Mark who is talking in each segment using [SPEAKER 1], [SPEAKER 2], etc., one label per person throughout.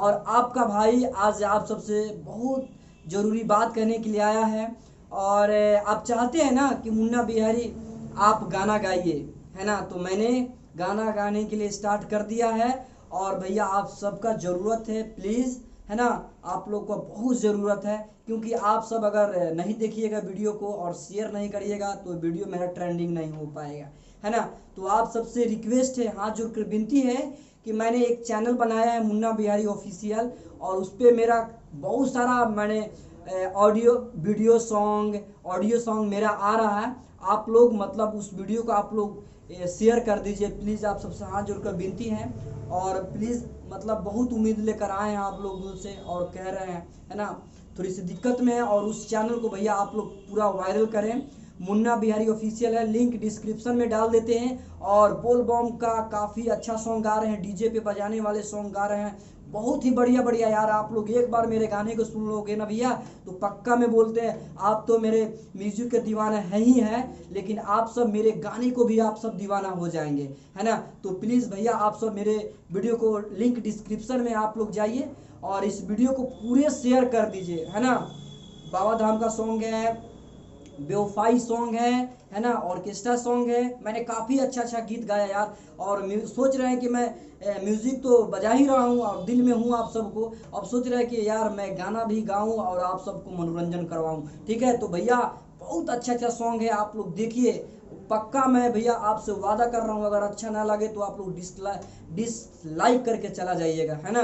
[SPEAKER 1] और आपका भाई आज आप सबसे बहुत ज़रूरी बात कहने के लिए आया है। और आप चाहते हैं ना कि मुन्ना बिहारी आप गाना गाइए, है ना? तो मैंने गाना गाने के लिए स्टार्ट कर दिया है। और भैया आप सबका ज़रूरत है, प्लीज़, है ना? आप लोग को बहुत ज़रूरत है, क्योंकि आप सब अगर नहीं देखिएगा वीडियो को और शेयर नहीं करिएगा तो वीडियो मेरा ट्रेंडिंग नहीं हो पाएगा, है ना? तो आप सबसे रिक्वेस्ट है, हाथ जोड़कर विनती है कि मैंने एक चैनल बनाया है मुन्ना बिहारी ऑफिशियल, और उस पर मेरा बहुत सारा मैंने ऑडियो सॉन्ग मेरा आ रहा है। आप लोग मतलब उस वीडियो को आप लोग शेयर कर दीजिए प्लीज़, आप सबसे हाथ जोड़कर विनती है। और प्लीज़ मतलब बहुत उम्मीद लेकर आए हैं आप लोग मुझसे और कह रहे हैं, है ना? थोड़ी सी दिक्कत में है, और उस चैनल को भैया आप लोग पूरा वायरल करें। मुन्ना बिहारी ऑफिशियल है, लिंक डिस्क्रिप्शन में डाल देते हैं। और बोल बम का काफ़ी अच्छा सॉन्ग गा रहे हैं, डीजे पे बजाने वाले सॉन्ग गा रहे हैं, बहुत ही बढ़िया बढ़िया यार। आप लोग एक बार मेरे गाने को सुन लोगे ना भैया तो पक्का में बोलते हैं आप तो मेरे म्यूजिक के दीवाना है ही हैं, लेकिन आप सब मेरे गाने को भी आप सब दीवाना हो जाएंगे, है ना? तो प्लीज़ भैया आप सब मेरे वीडियो को लिंक डिस्क्रिप्शन में आप लोग जाइए और इस वीडियो को पूरे शेयर कर दीजिए, है ना? बाबा धाम का सॉन्ग है, बेवफाई सॉन्ग है ना? ऑर्केस्ट्रा सॉन्ग है। मैंने काफ़ी अच्छा अच्छा गीत गाया यार। और सोच रहे हैं कि मैं म्यूज़िक तो बजा ही रहा हूँ और दिल में हूँ आप सबको। अब सोच रहे हैं कि यार मैं गाना भी गाऊँ और आप सबको मनोरंजन करवाऊँ, ठीक है? तो भैया बहुत अच्छा अच्छा सॉन्ग है, आप लोग देखिए। पक्का मैं भैया आपसे वादा कर रहा हूँ, अगर अच्छा ना लगे तो आप लोग डिसलाइक करके चला जाइएगा, है ना?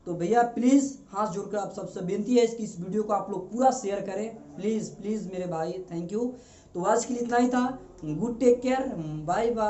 [SPEAKER 1] तो भैया प्लीज़ हाथ जोड़कर आप सबसे विनती है कि इस वीडियो को आप लोग पूरा शेयर करें, प्लीज़ प्लीज़ मेरे भाई, थैंक यू। तो आज के लिए इतना ही था। Good take care, bye bye.